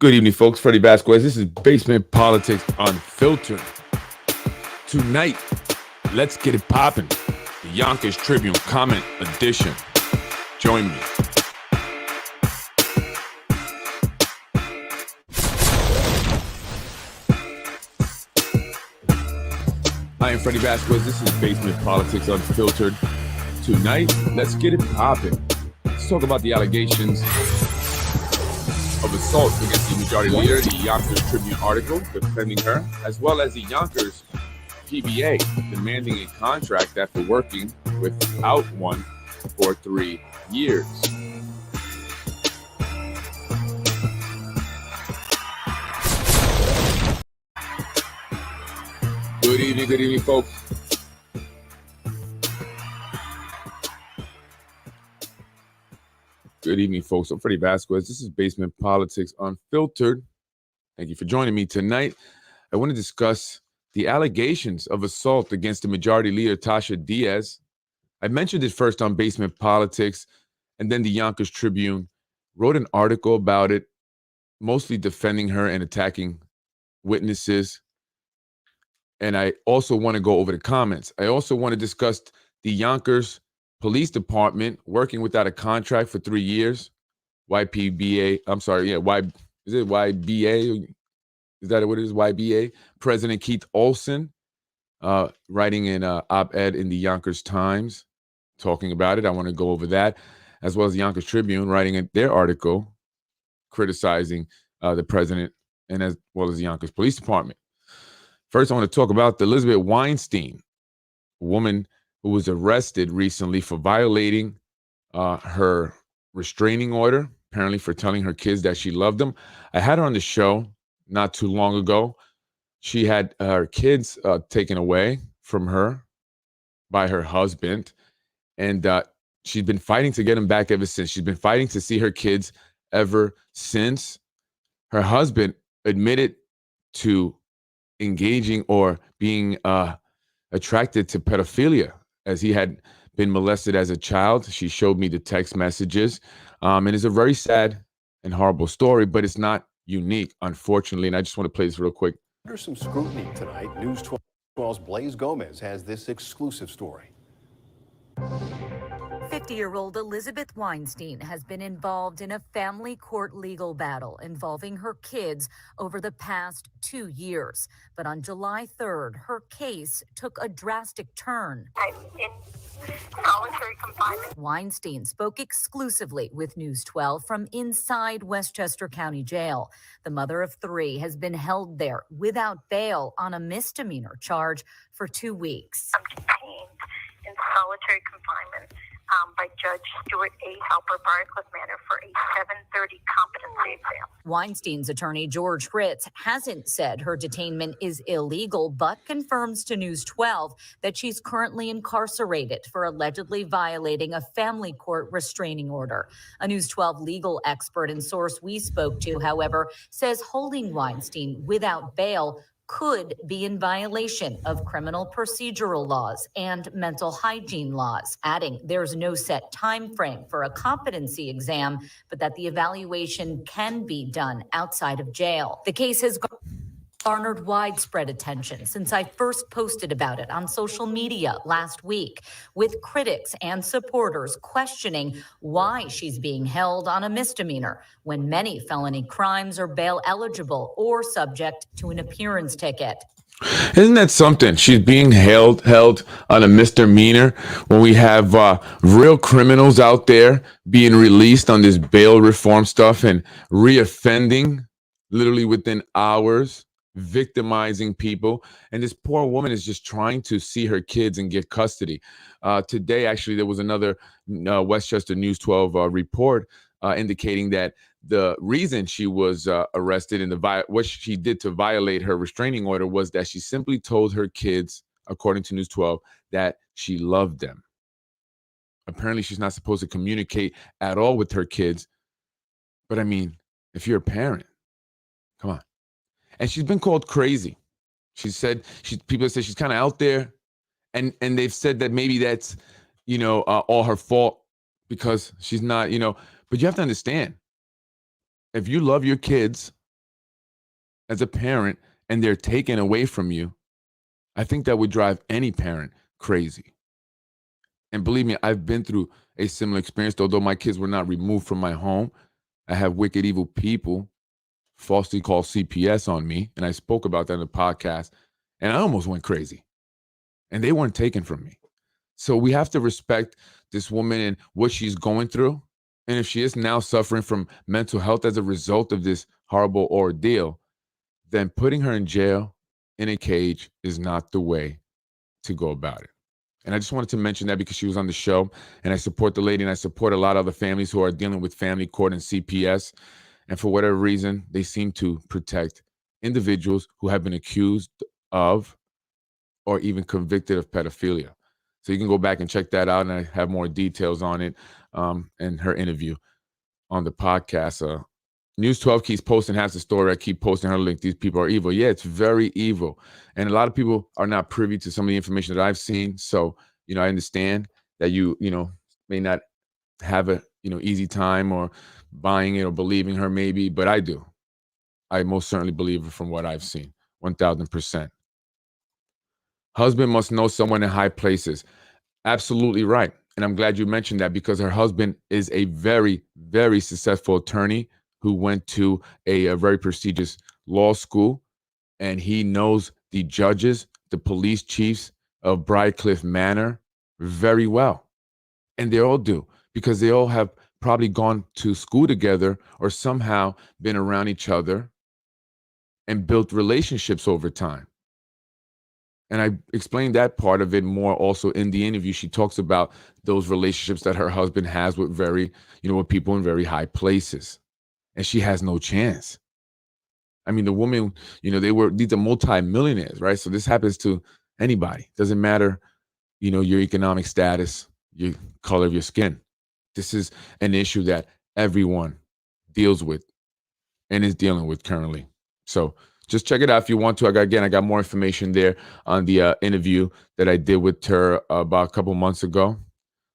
Good evening, folks. Freddy Vazquez. This is Basement Politics Unfiltered. Tonight, let's get it poppin'. The Yonkers Tribune Comment Edition. Join me. I am Freddy Vazquez. This is Basement Politics Unfiltered. Tonight, let's get it poppin'. Let's talk about the allegations of assault against the majority leader, the Yonkers Tribune article defending her, as well as the Yonkers PBA demanding a contract after working without one for 3 years. Good evening, folks. Good evening, folks. I'm Freddy Vazquez. This is Basement Politics Unfiltered. Thank you for joining me tonight. I want to discuss the allegations of assault against the majority leader, Tasha Diaz. I mentioned it first on Basement Politics, and then the Yonkers Tribune wrote an article about it, mostly defending her and attacking witnesses. And I also want to go over the comments. I also want to discuss the Yonkers Police Department working without a contract for 3 years. YPBA, I'm sorry, is it YBA? Is that what it is? YBA? President Keith Olson writing an op-ed in the Yonkers Times talking about it. I want to go over that, as well as the Yonkers Tribune writing their article criticizing the president and as well as the Yonkers Police Department. First, I want to talk about the Elizabeth Weinstein, a woman who was arrested recently for violating her restraining order, apparently for telling her kids that she loved them. I had her on the show not too long ago. She had her kids taken away from her by her husband, and she's been fighting to get them back ever since. She's been fighting to see her kids ever since. Her husband admitted to engaging or being attracted to pedophilia, as he had been molested as a child. She showed me the text messages. And it's a very sad and horrible story, but it's not unique, unfortunately. And I just want to play this real quick. Under some scrutiny tonight, News 12's Blaze Gomez has this exclusive story. 50-year-old Elizabeth Weinstein has been involved in a family court legal battle involving her kids over the past 2 years. But on July 3rd, her case took a drastic turn. I'm in solitary confinement. Weinstein spoke exclusively with News 12 from inside Westchester County Jail. The mother of 3 has been held there without bail on a misdemeanor charge for 2 weeks. I'm detained in solitary confinement by Judge Stuart A. Halper, Briarcliff Manor, for a 7:30 competency exam. Weinstein's attorney, George Fritz, hasn't said her detainment is illegal, but confirms to News 12 that she's currently incarcerated for allegedly violating a family court restraining order. A News 12 legal expert and source we spoke to, however, says holding Weinstein without bail could be in violation of criminal procedural laws and mental hygiene laws, adding there's no set time frame for a competency exam, but that the evaluation can be done outside of jail. The case has garnered widespread attention since I first posted about it on social media last week, with critics and supporters questioning why she's being held on a misdemeanor when many felony crimes are bail eligible or subject to an appearance ticket. Isn't that something? She's being held on a misdemeanor when we have real criminals out there being released on this bail reform stuff and reoffending literally within hours, victimizing people. And this poor woman is just trying to see her kids and get custody. Today, actually, there was another Westchester News 12 report indicating that the reason she was arrested and what she did to violate her restraining order was that she simply told her kids, according to News 12, that she loved them. Apparently, she's not supposed to communicate at all with her kids. But I mean, if you're a parent, come on. And she's been called crazy. She said people say she's kind of out there, and they've said that maybe that's all her fault because she's not. But you have to understand, if you love your kids as a parent and they're taken away from you, I think that would drive any parent crazy. And believe me, I've been through a similar experience. Although my kids were not removed from my home, I have wicked, evil people falsely called CPS on me. And I spoke about that in the podcast. And I almost went crazy. And they weren't taken from me. So we have to respect this woman and what she's going through. And if she is now suffering from mental health as a result of this horrible ordeal, then putting her in jail in a cage is not the way to go about it. And I just wanted to mention that because she was on the show, and I support the lady, and I support a lot of other families who are dealing with family court and CPS. And for whatever reason, they seem to protect individuals who have been accused of or even convicted of pedophilia. So you can go back and check that out, and I have more details on it and her interview on the podcast. News 12 keeps posting half the story. I keep posting her link. These people are evil. Yeah, it's very evil. And a lot of people are not privy to some of the information that I've seen. So, I understand that you may not have a, easy time or buying it or believing her maybe, but I do. I most certainly believe her from what I've seen, 1,000%. Husband must know someone in high places. Absolutely right. And I'm glad you mentioned that because her husband is a very, very successful attorney who went to a very prestigious law school, and he knows the judges, the police chiefs of Briarcliff Manor very well. And they all do, because they all have probably gone to school together or somehow been around each other and built relationships over time. And I explained that part of it more also in the interview. She talks about those relationships that her husband has with with people in very high places. And she has no chance. I mean, the woman, these are multi-millionaires, right? So this happens to anybody. Doesn't matter, your economic status, your color of your skin. This is an issue that everyone deals with and is dealing with currently. So just check it out if you want to. I got more information there on the interview that I did with her about a couple months ago.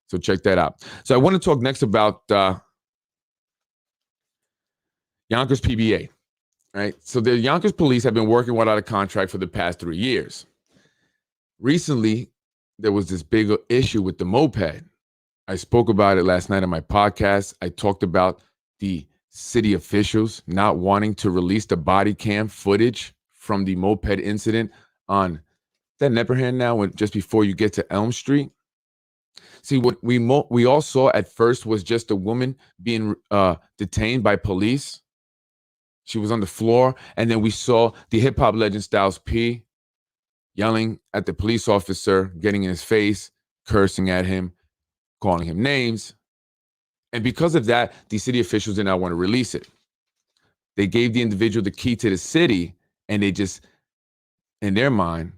So check that out. So I want to talk next about Yonkers PBA, right? So the Yonkers police have been working without a contract for the past 3 years. Recently, there was this big issue with the moped. I spoke about it last night on my podcast. I talked about the city officials not wanting to release the body cam footage from the moped incident on that Nepperhan now, just before you get to Elm Street. See, what we all saw at first was just a woman being detained by police. She was on the floor, and then we saw the hip-hop legend Styles P yelling at the police officer, getting in his face, cursing at him, calling him names. And because of that, the city officials did not want to release it. They gave the individual the key to the city, and they just, in their mind,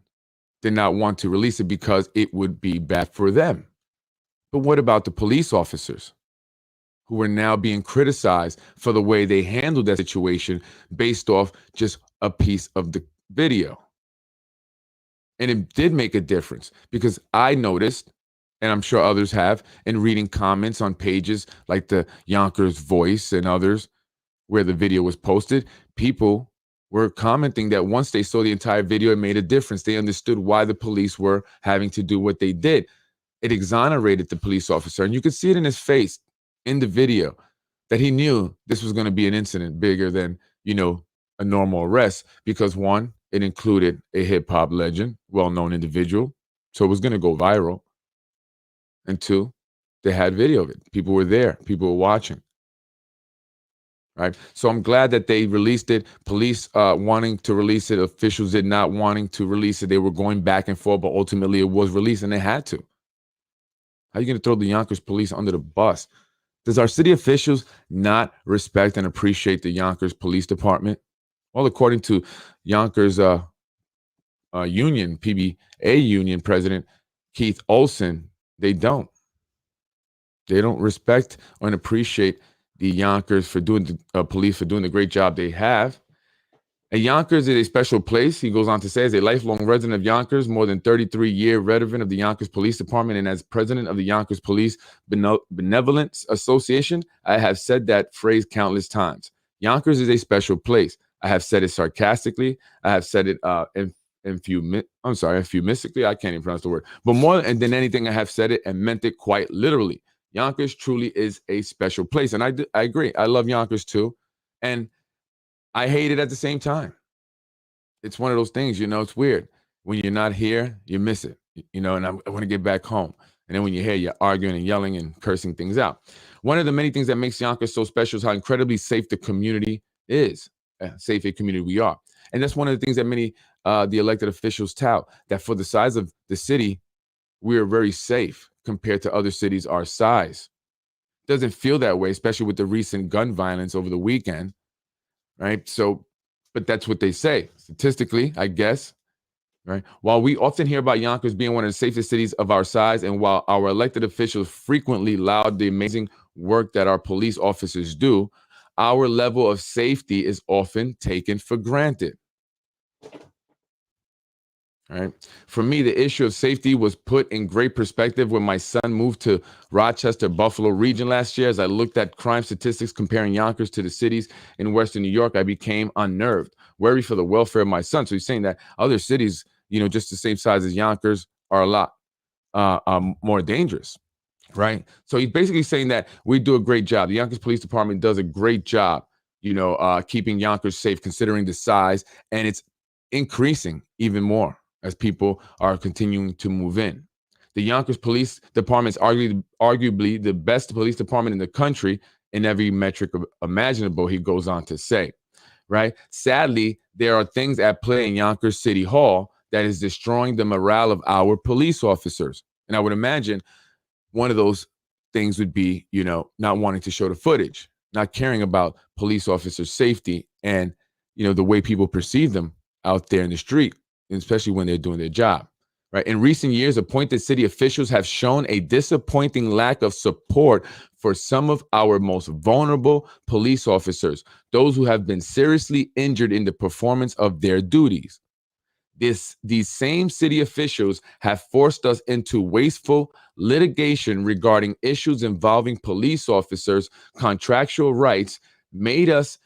did not want to release it because it would be bad for them. But what about the police officers who are now being criticized for the way they handled that situation based off just a piece of the video? And it did make a difference because I noticed, and I'm sure others have, in reading comments on pages like the Yonkers Voice and others where the video was posted, people were commenting that once they saw the entire video, it made a difference. They understood why the police were having to do what they did. It exonerated the police officer, and you could see it in his face in the video that he knew this was going to be an incident bigger than, a normal arrest because, one, it included a hip-hop legend, well-known individual, so it was going to go viral. And two, they had video of it. People were there. People were watching. Right? So I'm glad that they released it. Police wanting to release it. Officials did not wanting to release it. They were going back and forth, but ultimately it was released and they had to. How are you going to throw the Yonkers police under the bus? Does our city officials not respect and appreciate the Yonkers Police Department? Well, according to Yonkers union, PBA union president Keith Olson, they don't. They don't respect and appreciate the Yonkers for doing the police for doing the great job they have. And Yonkers is a special place. He goes on to say, as a lifelong resident of Yonkers, more than 33-year veteran of the Yonkers Police Department, and as president of the Yonkers Police Benevolence Association, I have said that phrase countless times. Yonkers is a special place. I have said it sarcastically. I have said it euphemistically. I can't even pronounce the word. But more than anything, I have said it and meant it quite literally. Yonkers truly is a special place. And I agree. I love Yonkers too. And I hate it at the same time. It's one of those things, it's weird. When you're not here, you miss it, and I want to get back home. And then when you're here, you're arguing and yelling and cursing things out. One of the many things that makes Yonkers so special is how incredibly safe the community is, safe a community we are. And that's one of the things that many the elected officials tout, that for the size of the city, we are very safe compared to other cities our size. Doesn't feel that way, especially with the recent gun violence over the weekend, right? So, but that's what they say. Statistically, I guess, right? While we often hear about Yonkers being one of the safest cities of our size, and while our elected officials frequently laud the amazing work that our police officers do, our level of safety is often taken for granted. Right. For me, the issue of safety was put in great perspective when my son moved to Rochester, Buffalo region last year. As I looked at crime statistics comparing Yonkers to the cities in Western New York, I became unnerved, worried for the welfare of my son. So he's saying that other cities, just the same size as Yonkers, are a lot more dangerous. Right. So he's basically saying that we do a great job. The Yonkers Police Department does a great job, keeping Yonkers safe, considering the size, and it's increasing even more as people are continuing to move in. The Yonkers Police Department is arguably the best police department in the country in every metric imaginable, he goes on to say, right? Sadly, there are things at play in Yonkers City Hall that is destroying the morale of our police officers. And I would imagine one of those things would be, not wanting to show the footage, not caring about police officers' safety and, the way people perceive them out there in the street, especially when they're doing their job, right? In recent years, appointed city officials have shown a disappointing lack of support for some of our most vulnerable police officers, those who have been seriously injured in the performance of their duties. These same city officials have forced us into wasteful litigation regarding issues involving police officers' contractual rights, made us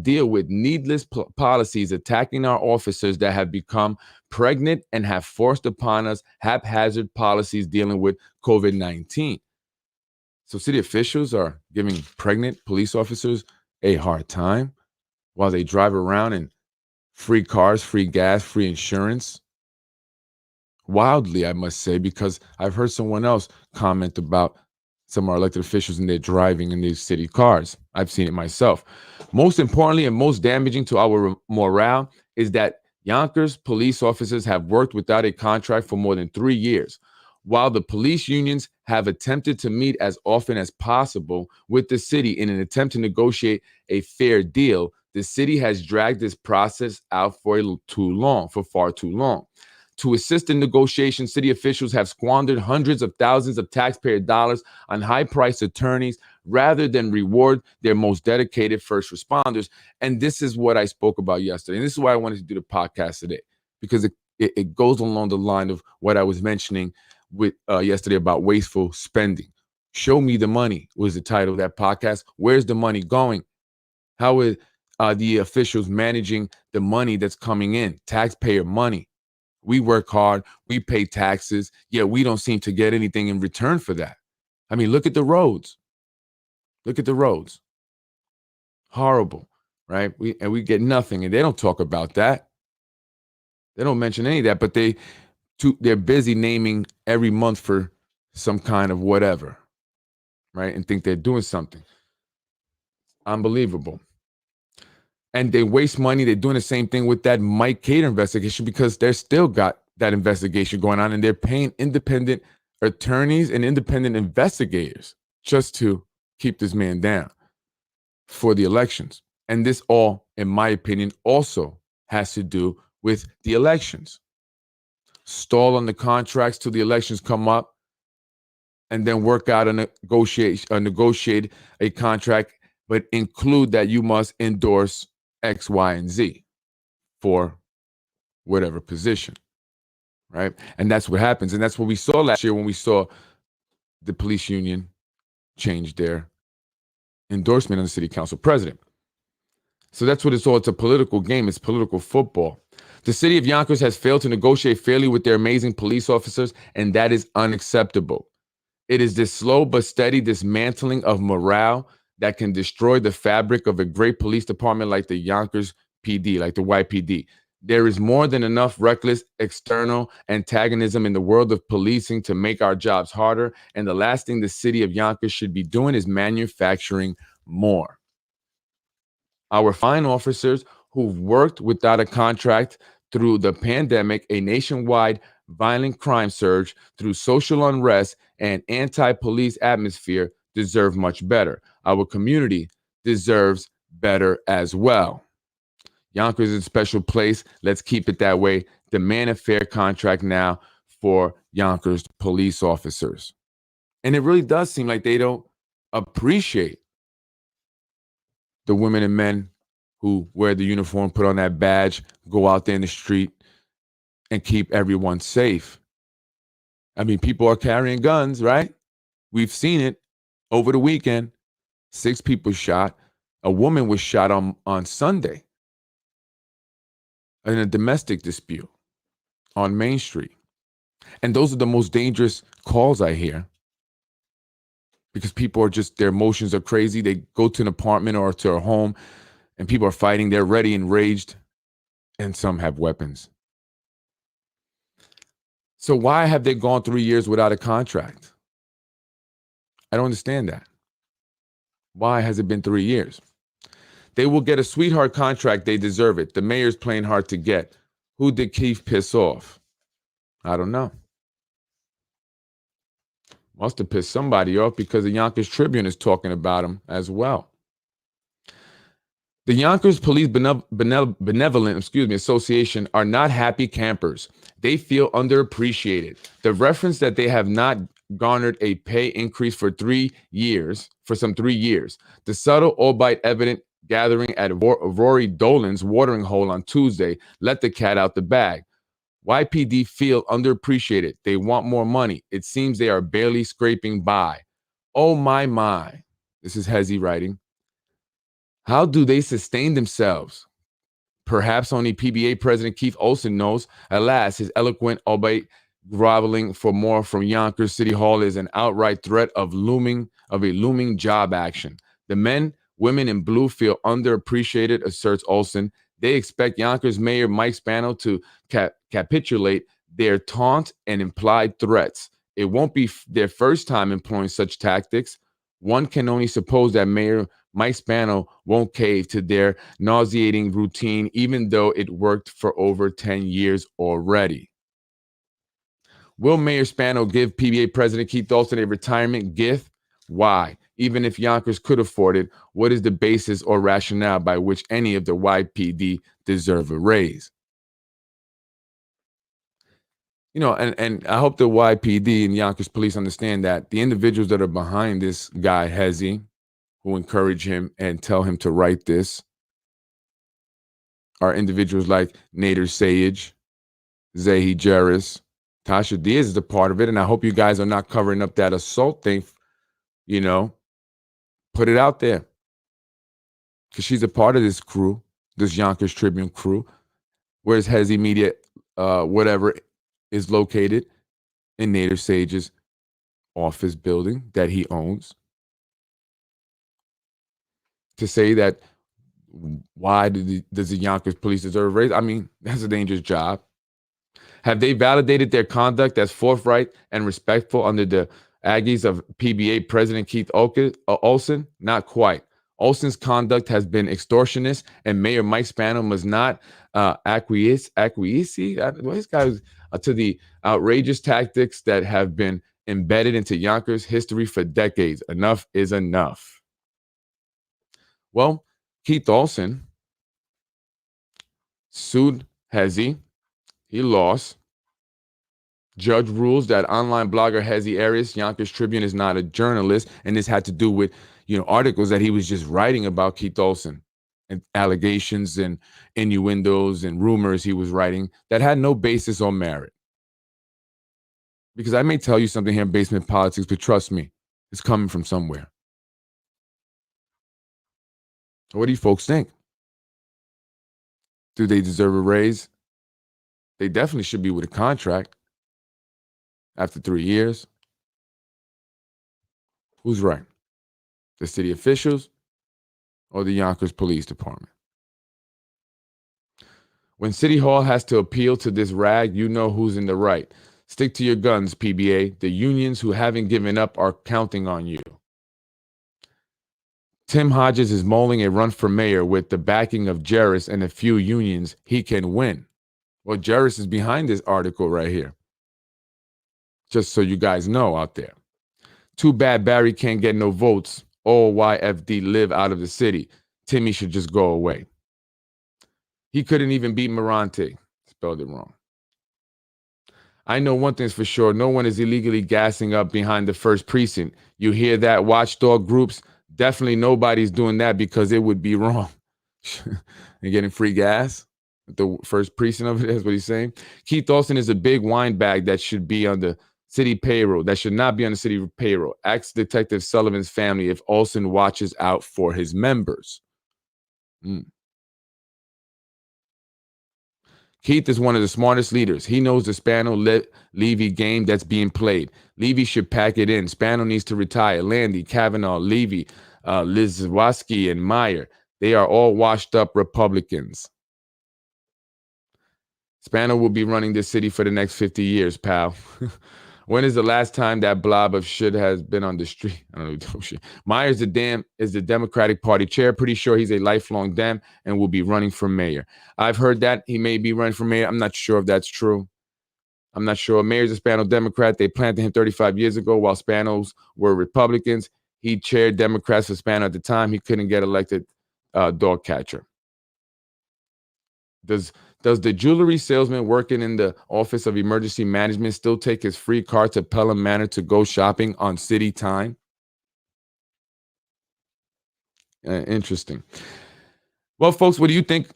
deal with needless policies attacking our officers that have become pregnant, and have forced upon us haphazard policies dealing with COVID-19. So city officials are giving pregnant police officers a hard time while they drive around in free cars, free gas, free insurance. Wildly, I must say, because I've heard someone else comment about some of our elected officials and they're driving in these city cars. I've seen it myself. Most importantly and most damaging to our morale is that Yonkers police officers have worked without a contract for more than 3 years. While the police unions have attempted to meet as often as possible with the city in an attempt to negotiate a fair deal, the city has dragged this process out for far too long. To assist in negotiations, city officials have squandered hundreds of thousands of taxpayer dollars on high-priced attorneys rather than reward their most dedicated first responders. And this is what I spoke about yesterday. And this is why I wanted to do the podcast today, because it goes along the line of what I was mentioning with yesterday about wasteful spending. Show me the money was the title of that podcast. Where's the money going? How is the officials managing the money that's coming in? Taxpayer money. We work hard, we pay taxes, yet we don't seem to get anything in return for that. I mean, look at the roads. Look at the roads. Horrible, right? We get nothing, and they don't talk about that. They don't mention any of that, but they're busy naming every month for some kind of whatever, right? And think they're doing something. Unbelievable. And they waste money. They're doing the same thing with that Mike Cater investigation because they're still got that investigation going on, and they're paying independent attorneys and independent investigators just to keep this man down for the elections. And this all, in my opinion, also has to do with the elections. Stall on the contracts till the elections come up, and then work out negotiate a contract, but include that you must endorse X, Y, and Z for whatever position, right? And that's what happens. And that's what we saw last year when we saw the police union change their endorsement on the city council president. So that's what it's all. It's a political game. It's political football. The city of Yonkers has failed to negotiate fairly with their amazing police officers, and that is unacceptable. It is this slow but steady dismantling of morale that can destroy the fabric of a great police department like the Yonkers PD, like the YPD. There is more than enough reckless external antagonism in the world of policing to make our jobs harder, and the last thing the city of Yonkers should be doing is manufacturing more. Our fine officers who've worked without a contract through the pandemic, a nationwide violent crime surge, through social unrest and anti-police atmosphere deserve much better. Our community deserves better as well. Yonkers is a special place. Let's keep it that way. Demand a fair contract now for Yonkers police officers. And it really does seem like they don't appreciate the women and men who wear the uniform, put on that badge, go out there in the street and keep everyone safe. I mean, people are carrying guns, right? We've seen it over the weekend. 6 people shot. A woman was shot on Sunday in a domestic dispute on Main Street. And those are the most dangerous calls I hear, because people are just, their emotions are crazy. They go to an apartment or to a home and people are fighting. They're ready, enraged, and some have weapons. So why have they gone 3 years without a contract? I don't understand that. Why has it been 3 years? They will get a sweetheart contract. They deserve it. The mayor's playing hard to get. Who did Keith piss off? I don't know. Must have pissed somebody off, because the Yonkers Tribune is talking about him as well. The Yonkers Police Benevolent Association are not happy campers. They feel underappreciated. The reference that they have not garnered a pay increase for 3 years, for some 3 years. The subtle, albeit evident gathering at Rory Dolan's watering hole on Tuesday let the cat out the bag. YPD feel underappreciated. They want more money. It seems they are barely scraping by. Oh my. This is Hezi writing. How do they sustain themselves? Perhaps only PBA President Keith Olson knows. Alas, his eloquent, albeit groveling for more from Yonkers City Hall is an outright threat of a looming job action. The men, women in blue feel underappreciated, asserts Olson. They expect Yonkers Mayor Mike Spano to capitulate their taunt and implied threats. It won't be their first time employing such tactics. One can only suppose that Mayor Mike Spano won't cave to their nauseating routine, even though it worked for over 10 years already. Will Mayor Spano give PBA President Keith Olson a retirement gift? Why? Even if Yonkers could afford it, what is the basis or rationale by which any of the YPD deserve a raise? You know, and I hope the YPD and Yonkers Police understand that the individuals that are behind this guy, Hezi, who encourage him and tell him to write this, are individuals like Nader Sayed, Zahi Jarris, Tasha Diaz is a part of it. And I hope you guys are not covering up that assault thing. You know, put it out there, because she's a part of this crew, this Yonkers Tribune crew. Where's Hezi Media, whatever, is located in Nader Sage's office building that he owns. To say that, why does the Yonkers Police deserve a raise? I mean, that's a dangerous job. Have they validated their conduct as forthright and respectful under the Aggies of PBA President Keith Olson? Not quite. Olson's conduct has been extortionist, and Mayor Mike Spano must not acquiesce this guy to the outrageous tactics that have been embedded into Yonkers history for decades. Enough is enough. Well, Keith Olson sued Hezi. He lost. Judge rules that online blogger Hezi Aris, Yonkers Tribune, is not a journalist, and this had to do with, articles that he was just writing about Keith Olson, and allegations and innuendos and rumors he was writing that had no basis or merit. Because I may tell you something here in Basement Politics, but trust me, it's coming from somewhere. What do you folks think? Do they deserve a raise? They definitely should be with a contract after 3 years. Who's right? The city officials or the Yonkers Police Department? When City Hall has to appeal to this rag, you know who's in the right. Stick to your guns, PBA. The unions who haven't given up are counting on you. Tim Hodges is mulling a run for mayor with the backing of Jarris and a few unions. He can win. Well, Jarris is behind this article right here. Just so you guys know out there. Too bad Barry can't get no votes. All YFD live out of the city. Timmy should just go away. He couldn't even beat Morante. Spelled it wrong. I know one thing's for sure. No one is illegally gassing up behind the first precinct. You hear that, watchdog groups? Definitely nobody's doing that because it would be wrong. You're getting free gas at the first precinct of it, that's what he's saying. Keith Olson is a big wine bag that should be on the city payroll. That should not be on the city payroll. Ask Detective Sullivan's family if Olson watches out for his members. Keith is one of the smartest leaders. He knows the Spano-Levy game that's being played. Levy should pack it in. Spano needs to retire. Landy, Kavanaugh, Levy, Vazquez, and Meyer. They are all washed up Republicans. Spano will be running this city for the next 50 years, pal. When is the last time that blob of shit has been on the street? I don't know. Shit. Myers is the Democratic Party chair. Pretty sure he's a lifelong Dem and will be running for mayor. I've heard that he may be running for mayor. I'm not sure if that's true. I'm not sure. Mayor's a Spano Democrat. They planted him 35 years ago while Spanos were Republicans. He chaired Democrats for Spano at the time. He couldn't get elected dog catcher. Does the jewelry salesman working in the Office of Emergency Management still take his free car to Pelham Manor to go shopping on city time? Interesting. Well, folks, what do you think?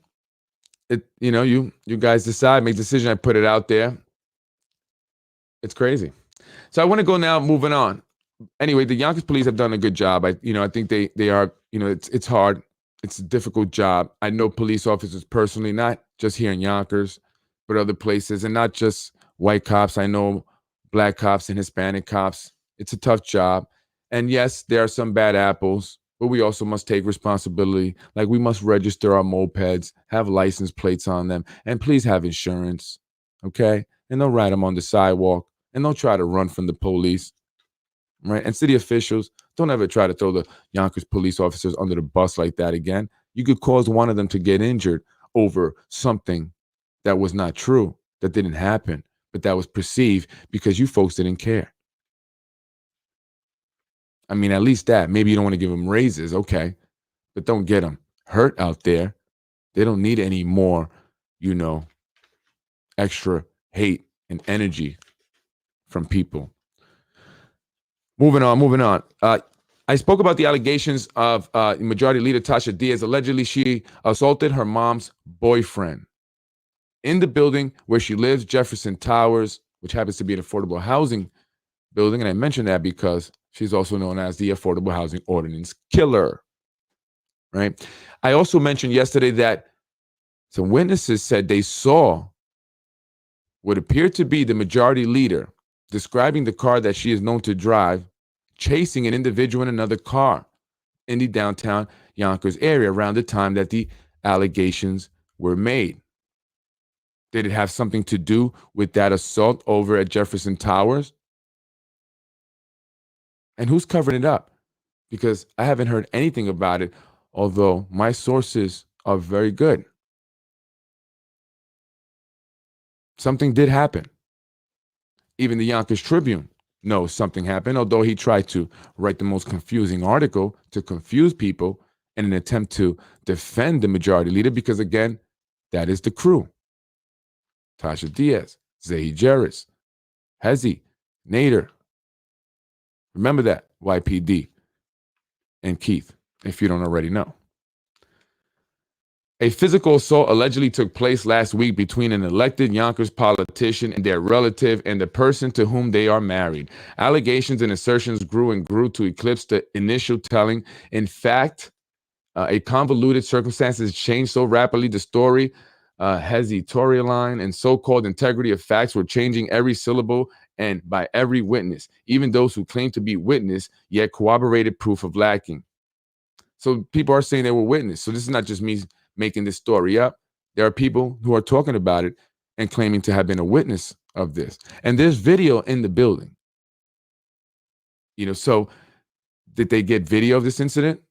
You guys decide, make a decision. I put it out there. It's crazy. So I want to go now, moving on. Anyway, the Yonkers police have done a good job. I think they are, it's hard. It's a difficult job. I know police officers personally, not just here in Yonkers, but other places, and not just white cops. I know black cops and Hispanic cops. It's a tough job. And yes, there are some bad apples, but we also must take responsibility. Like, we must register our mopeds, have license plates on them, and please have insurance, okay? And don't ride them on the sidewalk, and don't try to run from the police, right? And city officials, don't ever try to throw the Yonkers police officers under the bus like that again. You could cause one of them to get injured over something that was not true, that didn't happen, but that was perceived because you folks didn't care. I mean, at least that. Maybe you don't want to give them raises, okay, but don't get them hurt out there. They don't need any more, extra hate and energy from people. Moving on. I spoke about the allegations of Majority Leader Tasha Diaz. Allegedly, she assaulted her mom's boyfriend in the building where she lives, Jefferson Towers, which happens to be an affordable housing building. And I mention that because she's also known as the Affordable Housing Ordinance Killer, right? I also mentioned yesterday that some witnesses said they saw what appeared to be the Majority Leader describing the car that she is known to drive, chasing an individual in another car in the downtown Yonkers area around the time that the allegations were made. Did it have something to do with that assault over at Jefferson Towers? And who's covering it up? Because I haven't heard anything about it, although my sources are very good. Something did happen. Even the Yonkers Tribune knows something happened, although he tried to write the most confusing article to confuse people in an attempt to defend the Majority Leader, because, again, that is the crew. Tasha Diaz, Zahi Jarris, Hezi, Nader. Remember that, YPD, and Keith, if you don't already know. A physical assault allegedly took place last week between an elected Yonkers politician and their relative and the person to whom they are married. Allegations and assertions grew and grew to eclipse the initial telling. In fact, a convoluted circumstances changed so rapidly the story Hezi, Torialine, and so-called integrity of facts were changing every syllable and by every witness, even those who claimed to be witness, yet corroborated proof of lacking. So people are saying they were witness. So this is not just me making this story up. There are people who are talking about it and claiming to have been a witness of this. And there's video in the building. So did they get video of this incident?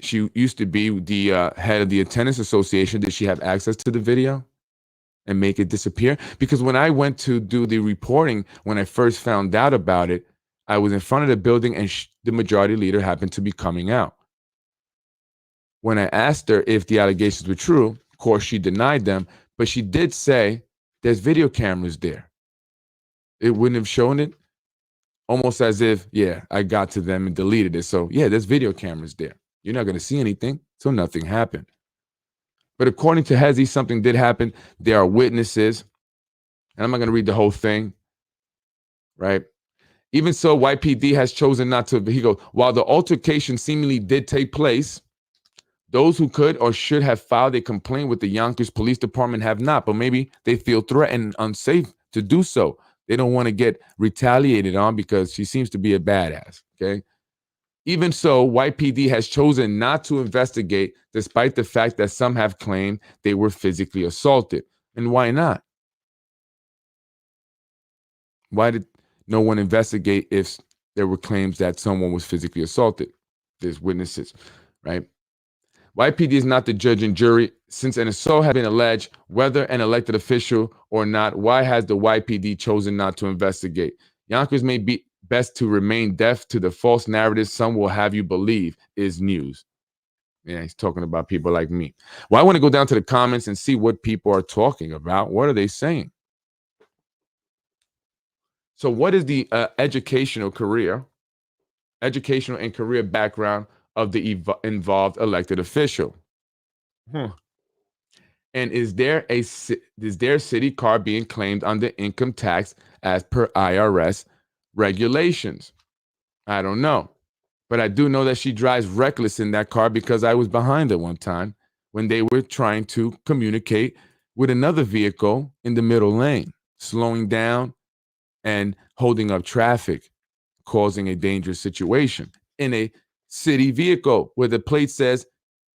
She used to be the head of the Attendance Association. Did she have access to the video and make it disappear? Because when I went to do the reporting, when I first found out about it, I was in front of the building and the majority leader happened to be coming out. When I asked her if the allegations were true, of course, she denied them, but she did say there's video cameras there. It wouldn't have shown it, almost as if, yeah, I got to them and deleted it. So, yeah, there's video cameras there. You're not going to see anything, so nothing happened. But according to Hezi, something did happen. There are witnesses, and I'm not going to read the whole thing, right? Even so, YPD has chosen not to. He goes, while the altercation seemingly did take place, those who could or should have filed a complaint with the Yonkers Police Department have not, but maybe they feel threatened and unsafe to do so. They don't want to get retaliated on because she seems to be a badass, okay? Even so, YPD has chosen not to investigate, despite the fact that some have claimed they were physically assaulted. And why not? Why did no one investigate if there were claims that someone was physically assaulted? There's witnesses, right? YPD is not the judge and jury. Since an assault has been alleged, whether an elected official or not, why has the YPD chosen not to investigate? Yonkers may be best to remain deaf to the false narratives some will have you believe is news. Yeah, he's talking about people like me. Well, I want to go down to the comments and see what people are talking about. What are they saying? So what is the educational and career background of the involved elected official? And is their city car being claimed under income tax as per IRS regulations? I don't know. But I do know that she drives reckless in that car because I was behind her one time when they were trying to communicate with another vehicle in the middle lane, slowing down and holding up traffic, causing a dangerous situation in a city vehicle where the plate says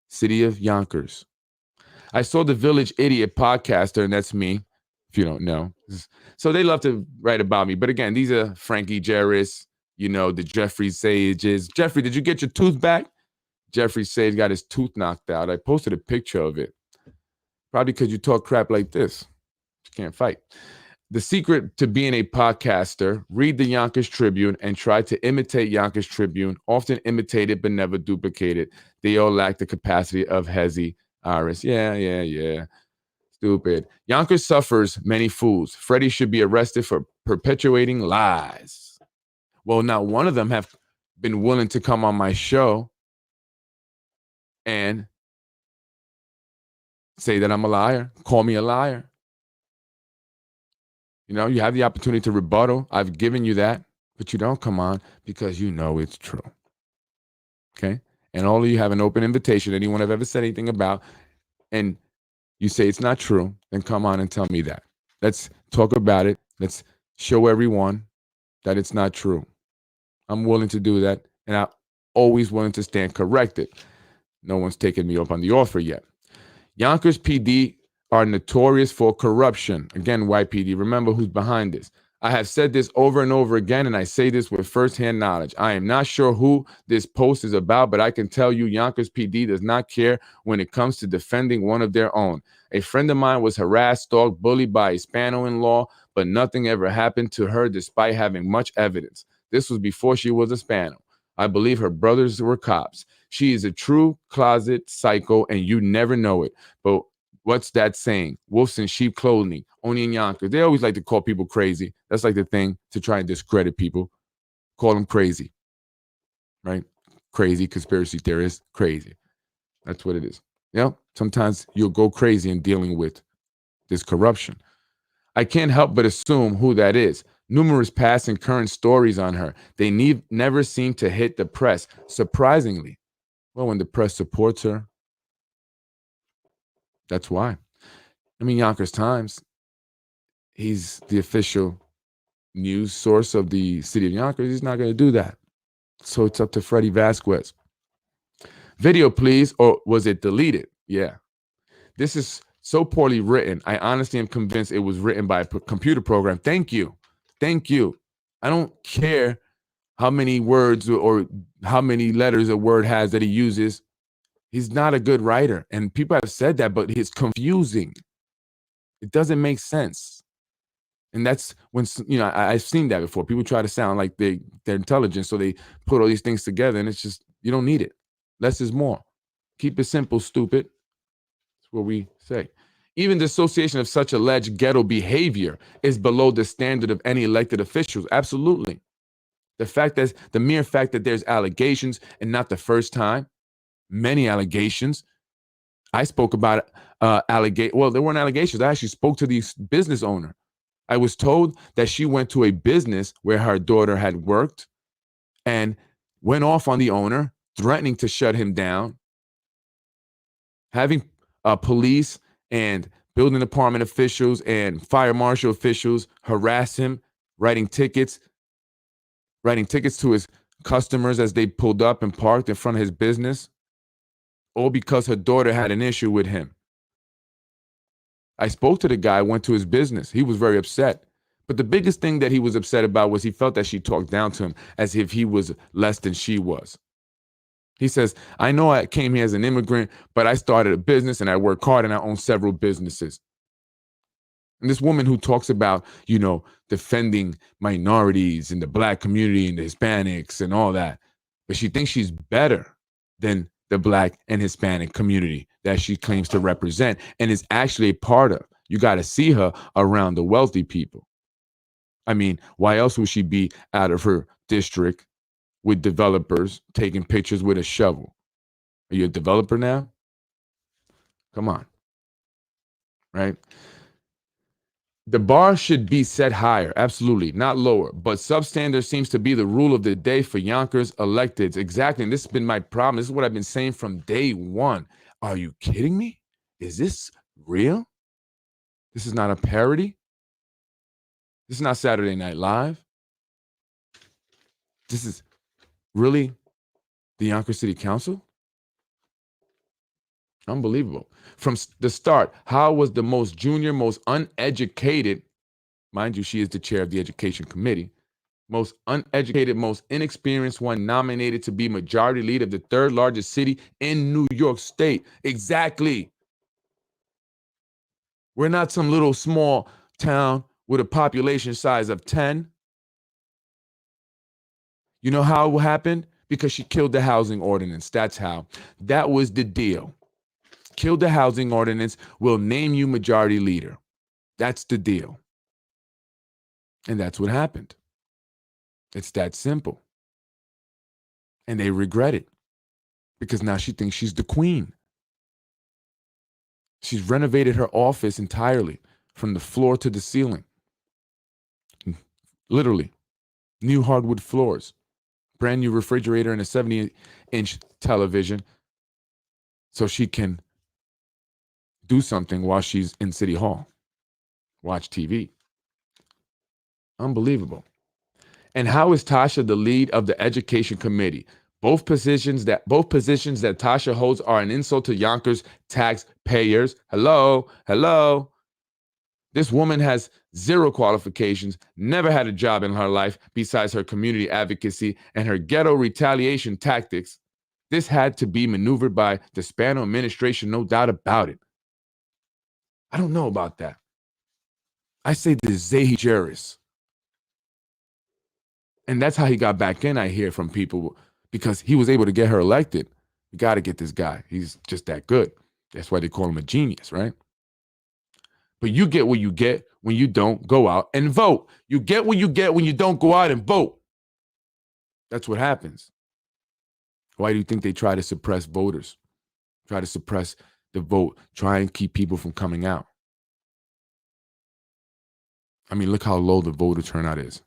City of Yonkers. I saw the Village Idiot podcaster, and that's me, if you don't know. So they love to write about me. But again, these are Frankie Jarris, the Jeffrey Sages. Jeffrey, did you get your tooth back? Jeffrey Sage got his tooth knocked out. I posted a picture of it. Probably because you talk crap like this. You can't fight. The secret to being a podcaster, read the Yonkers Tribune and try to imitate Yonkers Tribune, often imitated but never duplicated. They all lack the capacity of Hezi, Aris. Yeah. Stupid. Yonkers suffers many fools. Freddy should be arrested for perpetuating lies. Well, not one of them have been willing to come on my show and say that I'm a liar, call me a liar. You have the opportunity to rebuttal. I've given you that, but you don't come on because you know it's true. Okay? And all of you have an open invitation. Anyone I've ever said anything about, and you say it's not true, then come on and tell me that. Let's talk about it. Let's show everyone that it's not true. I'm willing to do that, and I'm always willing to stand corrected. No one's taken me up on the offer yet. Yonkers PD are notorious for corruption. Again, YPD, remember who's behind this. I have said this over and over again, and I say this with firsthand knowledge. I am not sure who this post is about, but I can tell you Yonkers PD does not care when it comes to defending one of their own. A friend of mine was harassed, stalked, bullied by a Spano-in-law, but nothing ever happened to her despite having much evidence. This was before she was a Spano. I believe her brothers were cops. She is a true closet psycho, and you never know it. But what's that saying? Wolves in sheep clothing, only in Yonkers. They always like to call people crazy. That's like the thing to try and discredit people. Call them crazy, right? Crazy, conspiracy theorists, crazy. That's what it is. Sometimes you'll go crazy in dealing with this corruption. I can't help but assume who that is. Numerous past and current stories on her. They never seem to hit the press, surprisingly. Well, when the press supports her, That's why. I mean, Yonkers Times, he's the official news source of the city of Yonkers. He's not going to do that. So it's up to Freddy Vazquez. Video, please, or was it deleted? Yeah. This is so poorly written. I honestly am convinced it was written by a computer program. Thank you. Thank you. I don't care how many words or how many letters a word has that he uses. He's not a good writer. And people have said that, but it's confusing. It doesn't make sense. And that's when, you know, I've seen that before. People try to sound like they're intelligent, so they put all these things together, and it's just, you don't need it. Less is more. Keep it simple, stupid. That's what we say. Even the association of such alleged ghetto behavior is below the standard of any elected officials. Absolutely. The mere fact that there's allegations, and not the first time, many allegations. I spoke about well, there weren't allegations. I actually spoke to the business owner. I was told that she went to a business where her daughter had worked and went off on the owner, threatening to shut him down, having police and building department officials and fire marshal officials harass him, writing tickets to his customers as they pulled up and parked in front of his business, all because her daughter had an issue with him. I spoke to the guy, went to his business. He was very upset. But the biggest thing that he was upset about was he felt that she talked down to him as if he was less than she was. He says, I know I came here as an immigrant, but I started a business and I work hard and I own several businesses. And this woman who talks about, you know, defending minorities and the black community and the Hispanics and all that, but she thinks she's better than the black and Hispanic community that she claims to represent and is actually a part of. You got to see her around the wealthy people. I mean, why else would she be out of her district with developers taking pictures with a shovel? Are you a developer now? Come on. Right? The bar should be set higher, absolutely, not lower. But substandard seems to be the rule of the day for Yonkers electeds. Exactly, and this has been my problem. This is what I've been saying from day one. Are you kidding me? Is this real? This is not a parody? This is not Saturday Night Live? This is really the Yonkers City Council? Unbelievable. From the start, how was the most junior, most uneducated, mind you, she is the chair of the education committee, most uneducated, most inexperienced one nominated to be majority leader of the third largest city in New York State? Exactly. We're not some little small town with a population size of 10. You know how it happened? Because she killed the housing ordinance. That's how. That was the deal. Kill the housing ordinance, we'll name you majority leader. That's the deal. And that's what happened. It's that simple. And they regret it because now she thinks she's the queen. She's renovated her office entirely from the floor to the ceiling. Literally. New hardwood floors, brand new refrigerator and a 70-inch television so she can do something while she's in City Hall. Watch TV. Unbelievable. And how is Tasha the lead of the education committee? Both positions that Tasha holds are an insult to Yonkers taxpayers. Hello. This woman has zero qualifications, never had a job in her life besides her community advocacy and her ghetto retaliation tactics. This had to be maneuvered by the Spano administration, no doubt about it. I don't know about that. I say this is Aris. And that's how he got back in, I hear from people, because he was able to get her elected. We got to get this guy. He's just that good. That's why they call him a genius, right? But you get what you get when you don't go out and vote. You get what you get when you don't go out and vote. That's what happens. Why do you think they try to suppress voters? Try to suppress the vote. Try and keep people from coming out. I mean, look how low the voter turnout is.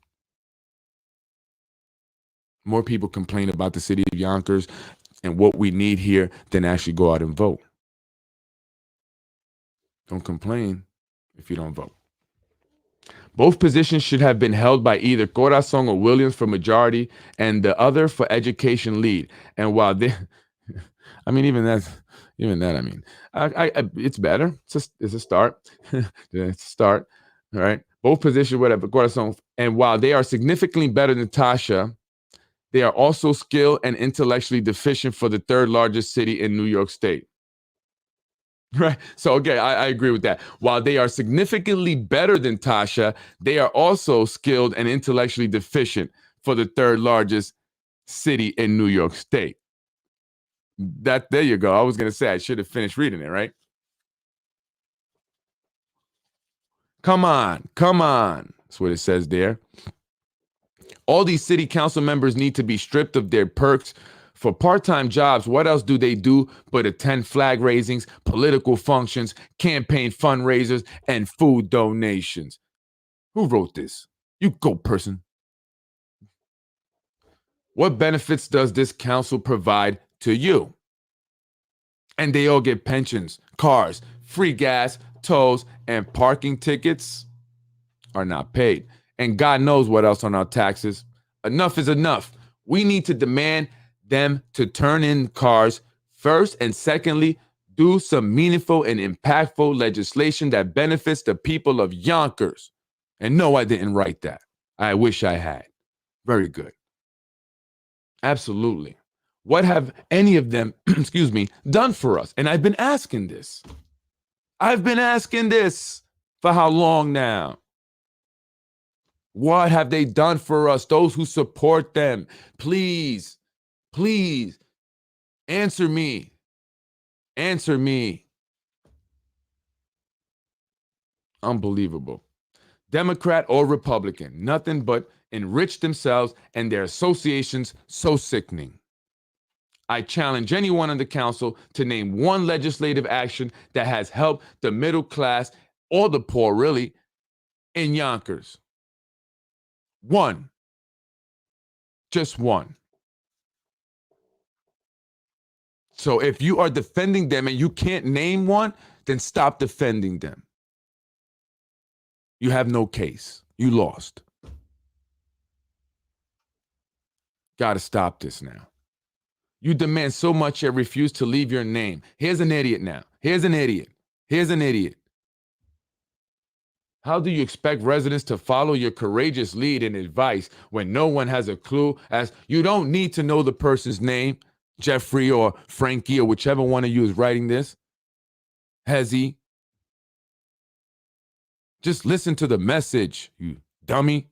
More people complain about the city of Yonkers and what we need here than actually go out and vote. Don't complain if you don't vote. Both positions should have been held by either Corazon or Williams for majority and the other for education lead. And while they, I mean, even that, I mean, it's better. It's a start. It's a start. All right. Both positions, whatever, Corazon. And while they are significantly better than Tasha, they are also skilled and intellectually deficient for the third largest city in New York State. Right. So, okay, I agree with that. While they are significantly better than Tasha, they are also skilled and intellectually deficient for the third largest city in New York State. There you go. I was going to say I should have finished reading it, right? Come on. That's what it says there. All these city council members need to be stripped of their perks for part-time jobs. What else do they do but attend flag raisings, political functions, campaign fundraisers, and food donations? Who wrote this? You go, person. What benefits does this council provide to you? And they all get pensions, cars, free gas, tolls, and parking tickets are not paid. And God knows what else on our taxes. Enough is enough. We need to demand them to turn in cars first, and secondly, do some meaningful and impactful legislation that benefits the people of Yonkers. And no, I didn't write that. I wish I had. Very good. Absolutely. What have any of them, excuse me, done for us? And I've been asking this. For how long now? What have they done for us? Those who support them, please answer me. Unbelievable. Democrat or Republican, nothing but enrich themselves and their associations. So sickening. I challenge anyone on the council to name one legislative action that has helped the middle class or the poor, really, in Yonkers. One. Just one. So if you are defending them and you can't name one, then stop defending them. You have no case. You lost. Got to stop this now. You demand so much yet refuse to leave your name. Here's an idiot now. Here's an idiot. How do you expect residents to follow your courageous lead and advice when no one has a clue? As you don't need to know the person's name, Jeffrey or Frankie or whichever one of you is writing this. Hezi. Just listen to the message, you dummy.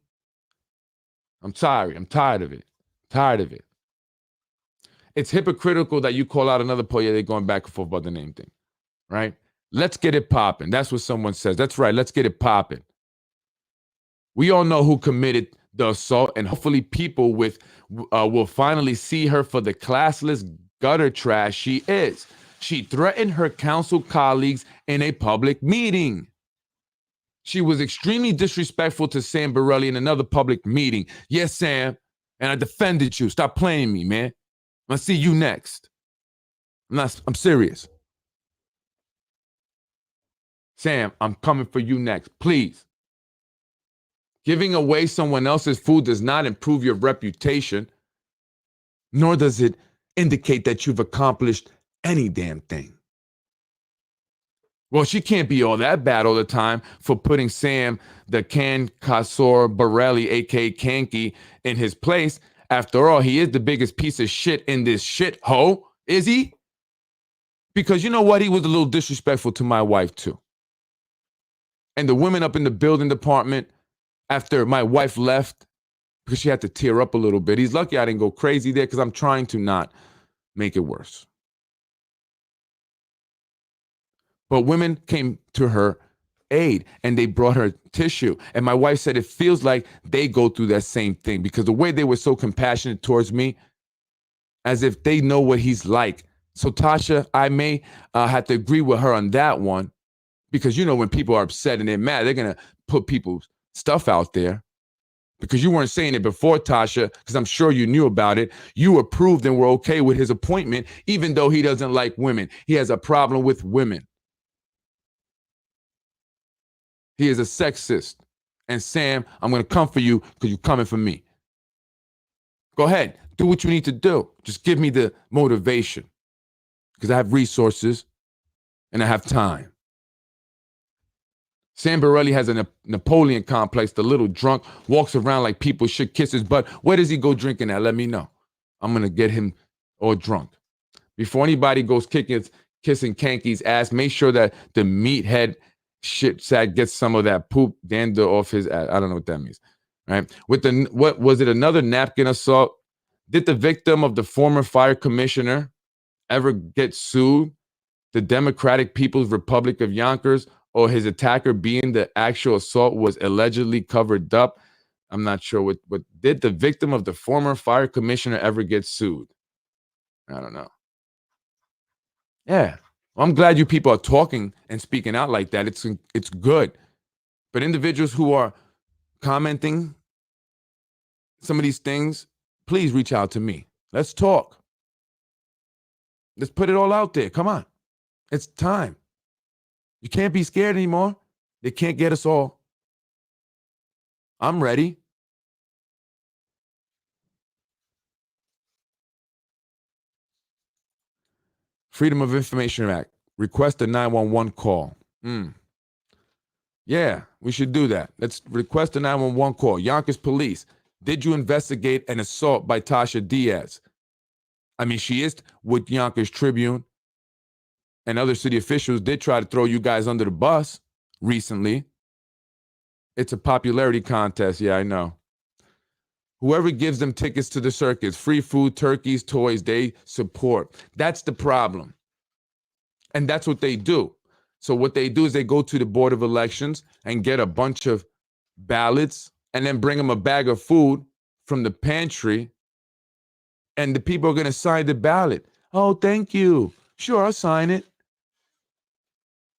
I'm sorry. I'm tired of it. It's hypocritical that you call out another poet. Yeah, they're going back and forth about the name thing, right? Let's get it popping. That's what someone says. That's right. Let's get it popping. We all know who committed the assault, and hopefully people will finally see her for the classless gutter trash she is. She threatened her council colleagues in a public meeting. She was extremely disrespectful to Sam Borelli in another public meeting. Yes, Sam, and I defended you. Stop playing me, man. I'm gonna see you next. I'm serious. Sam, I'm coming for you next. Please. Giving away someone else's food does not improve your reputation, nor does it indicate that you've accomplished any damn thing. Well, she can't be all that bad all the time for putting Sam, the Casor Borelli, a.k.a. Kanky, in his place. After all, he is the biggest piece of shit in this shit hole, is he? Because you know what? He was a little disrespectful to my wife, too. And the women up in the building department, after my wife left, because she had to tear up a little bit. He's lucky I didn't go crazy there because I'm trying to not make it worse. But women came to her aid and they brought her tissue. And my wife said it feels like they go through that same thing because the way they were so compassionate towards me, as if they know what he's like. So Tasha, I may have to agree with her on that one because, you know, when people are upset and they're mad, they're going to put people's stuff out there. Because you weren't saying it before, Tasha, because I'm sure you knew about it. You approved and were okay with his appointment, even though he doesn't like women. He has a problem with women. He is a sexist. And Sam, I'm going to come for you because you're coming for me. Go ahead. Do what you need to do. Just give me the motivation because I have resources and I have time. Sam Borelli has a Napoleon complex. The little drunk walks around like people should kiss his butt. Where does he go drinking at? Let me know. I'm going to get him all drunk. Before anybody goes kissing Kanki's ass, make sure that the meathead shit sack gets some of that poop dander off his ass. I don't know what that means. Right? What was it? Another napkin assault? Did the victim of the former fire commissioner ever get sued? The Democratic People's Republic of Yonkers, or his attacker being the actual assault was allegedly covered up? I'm not sure what did the victim of the former fire commissioner ever get sued? I don't know. Yeah. Well, I'm glad you people are talking and speaking out like that. It's good. But individuals who are commenting some of these things, please reach out to me. Let's talk. Let's put it all out there. Come on. It's time. You can't be scared anymore. They can't get us all. I'm ready. Freedom of Information Act. Request a 911 call. Yeah, we should do that. Let's request a 911 call. Yonkers Police. Did you investigate an assault by Tasha Diaz? I mean, she is with Yonkers Tribune, and other city officials did try to throw you guys under the bus recently. It's a popularity contest. Yeah, I know. Whoever gives them tickets to the circus, free food, turkeys, toys, they support. That's the problem. And that's what they do. So what they do is they go to the Board of Elections and get a bunch of ballots and then bring them a bag of food from the pantry. And the people are going to sign the ballot. Oh, thank you. Sure, I'll sign it.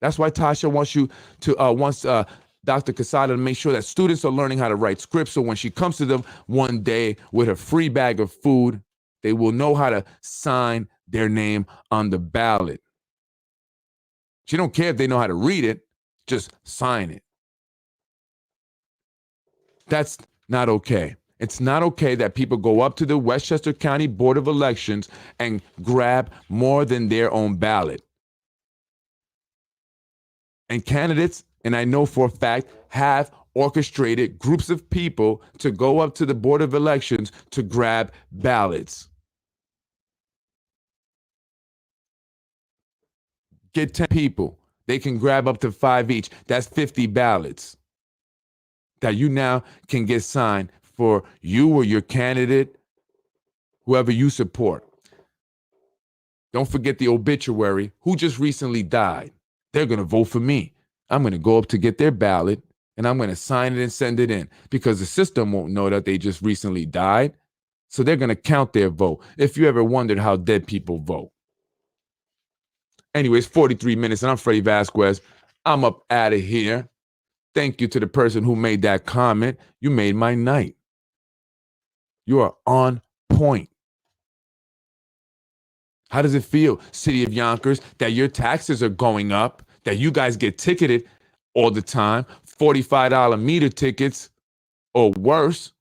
That's why Tasha wants you to, Dr. Casada to make sure that students are learning how to write scripts. So when she comes to them one day with a free bag of food, they will know how to sign their name on the ballot. She don't care if they know how to read it, just sign it. That's not okay. It's not okay that people go up to the Westchester County Board of Elections and grab more than their own ballot. And candidates, and I know for a fact, have orchestrated groups of people to go up to the Board of Elections to grab ballots. Get 10 people. They can grab up to 5 each. That's 50 ballots that you now can get signed for you or your candidate, whoever you support. Don't forget the obituary. Who just recently died? They're going to vote for me. I'm going to go up to get their ballot, and I'm going to sign it and send it in because the system won't know that they just recently died. So they're going to count their vote. If you ever wondered how dead people vote. Anyways, 43 minutes, and I'm Freddy Vazquez. I'm up out of here. Thank you to the person who made that comment. You made my night. You are on point. How does it feel, City of Yonkers, that your taxes are going up, that you guys get ticketed all the time, $45 meter tickets or worse?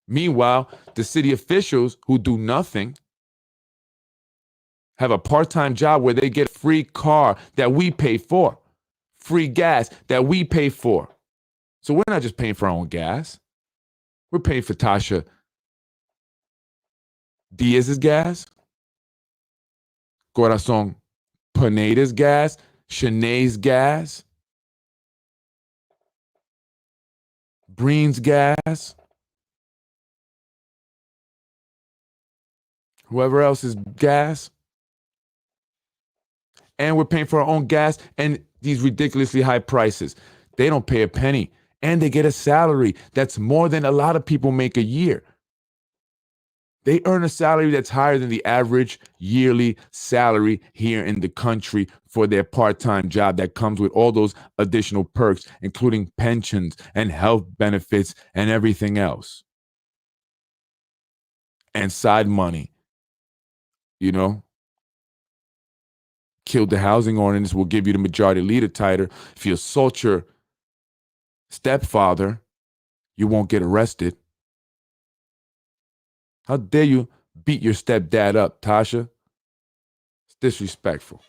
Meanwhile, the city officials who do nothing have a part-time job where they get free car that we pay for, free gas that we pay for. So we're not just paying for our own gas. We're paying for Tasha Diaz's gas, Corazon Pineda's gas, Shanae's gas, Breen's gas, whoever else's gas. And we're paying for our own gas and these ridiculously high prices. They don't pay a penny. And they get a salary that's more than a lot of people make a year. They earn a salary that's higher than the average yearly salary here in the country for their part-time job that comes with all those additional perks, including pensions and health benefits and everything else. And side money, you know. Killed the housing ordinance will give you the majority leader title if you assault your stepfather, you won't get arrested. How dare you beat your stepdad up, Tasha? It's disrespectful.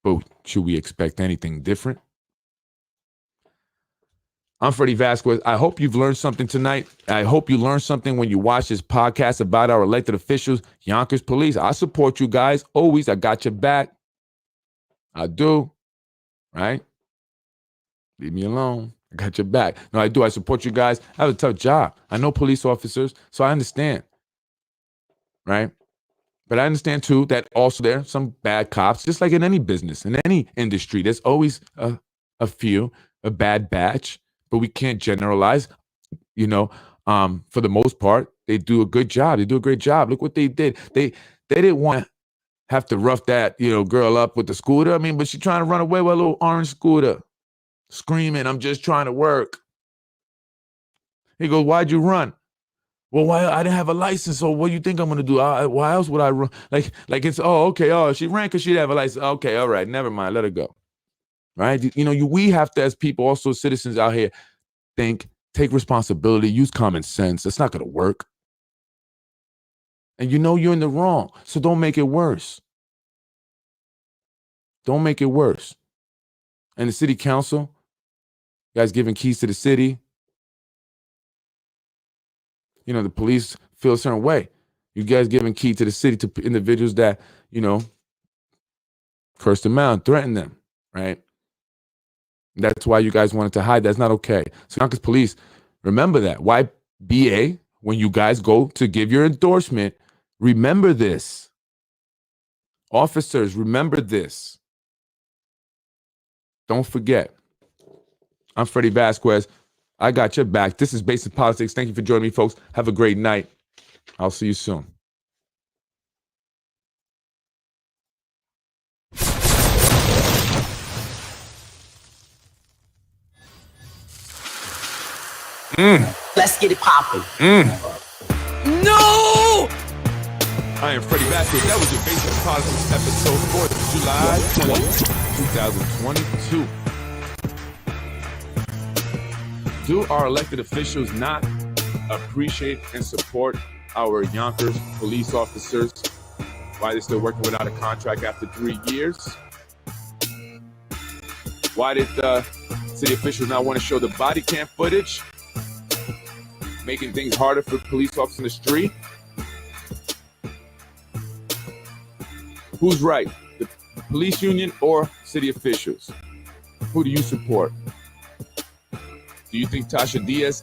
But should we expect anything different? I'm Freddy Vazquez. I hope you've learned something tonight. I hope you learned something when you watch this podcast about our elected officials, Yonkers Police. I support you guys. Always, I got your back. I do. Right? Leave me alone. I got your back. No, I do. I support you guys. I have a tough job. I know police officers, so I understand. Right? But I understand, too, that also there are some bad cops, just like in any business, in any industry. There's always a bad batch. But we can't generalize, for the most part. They do a good job. They do a great job. Look what they did. They didn't want to have to rough that, girl up with the scooter. I mean, but she's trying to run away with a little orange scooter, screaming, I'm just trying to work. He goes, why'd you run? Well, why? I didn't have a license, so what do you think I'm going to do? Why else would I run? Like it's, she ran because she didn't have a license. Okay, all right, never mind, let her go. Right? We have to, as people, also citizens out here, think, take responsibility, use common sense. It's not going to work. And you're in the wrong, so don't make it worse. Don't make it worse. And the city council, you guys giving keys to the city. The police feel a certain way. You guys giving key to the city to individuals that, curse them out, threaten them, right? That's why you guys wanted to hide. That's not okay. So Yonkers Police, remember that. YBA, when you guys go to give your endorsement, remember this. Officers, remember this. Don't forget. I'm Freddy Vazquez. I got your back. This is Based in Politics. Thank you for joining me, folks. Have a great night. I'll see you soon. Let's get it poppin'. No! I am Freddy Vazquez. That was your Based in Politics episode for July 20th, 2022. Do our elected officials not appreciate and support our Yonkers police officers? Why they're still working without a contract after 3 years? Why did the city officials not want to show the body cam footage? Making things harder for police officers in the street? Who's right? The police union or city officials? Who do you support? Do you think Tasha Diaz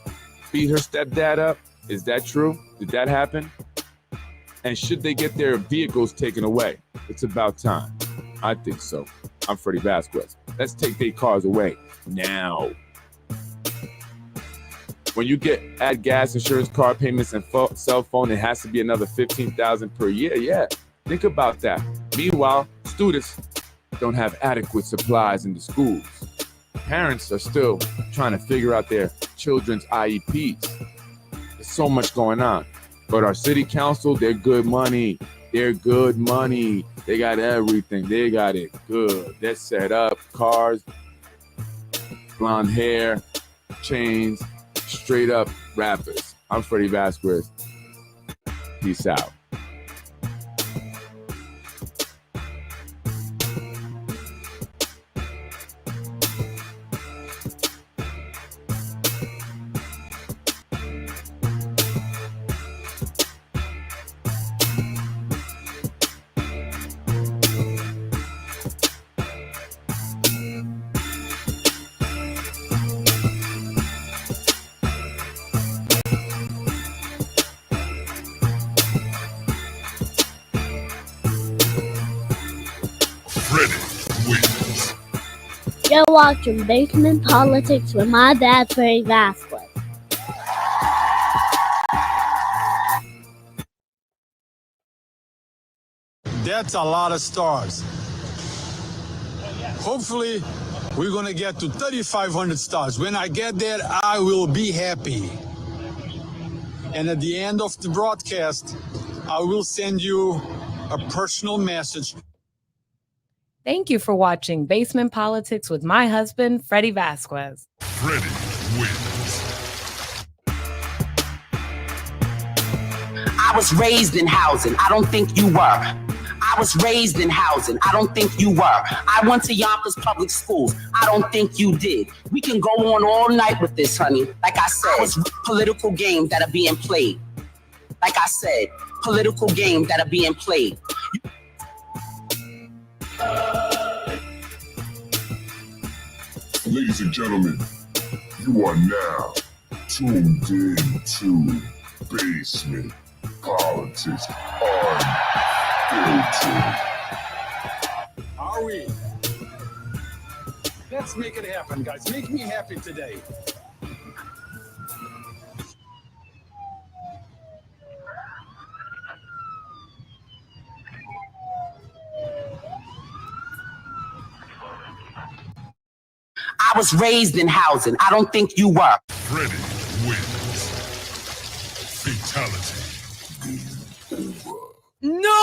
beat her stepdad up? Is that true? Did that happen? And should they get their vehicles taken away? It's about time. I think so. I'm Freddy Vazquez. Let's take their cars away now. When you add gas, insurance, car payments, and cell phone, it has to be another $15,000 per year. Yeah, think about that. Meanwhile, students don't have adequate supplies in the schools. Parents are still trying to figure out their children's IEPs. There's so much going on. But our city council, they're good money. They're good money. They got everything. They got it good. They're set up. Cars, blonde hair, chains, straight up rappers. I'm Freddy Vazquez. Peace out. You're watching Basement Politics with my dad, Freddy Vazquez. That's a lot of stars. Hopefully, we're going to get to 3,500 stars. When I get there, I will be happy. And at the end of the broadcast, I will send you a personal message. Thank you for watching Basement Politics with my husband, Freddy Vazquez. Freddy wins. I was raised in housing. I don't think you were. I was raised in housing. I don't think you were. I went to Yonkers public schools. I don't think you did. We can go on all night with this, honey. Like I said, it's political games that are being played. Like I said, political games that are being played. Ladies and gentlemen, you are now tuned in to Basement Politics Unfiltered. Are we? Let's make it happen, guys. Make me happy today. I was raised in housing. I don't think you were. Freddy wins. Fatality. No!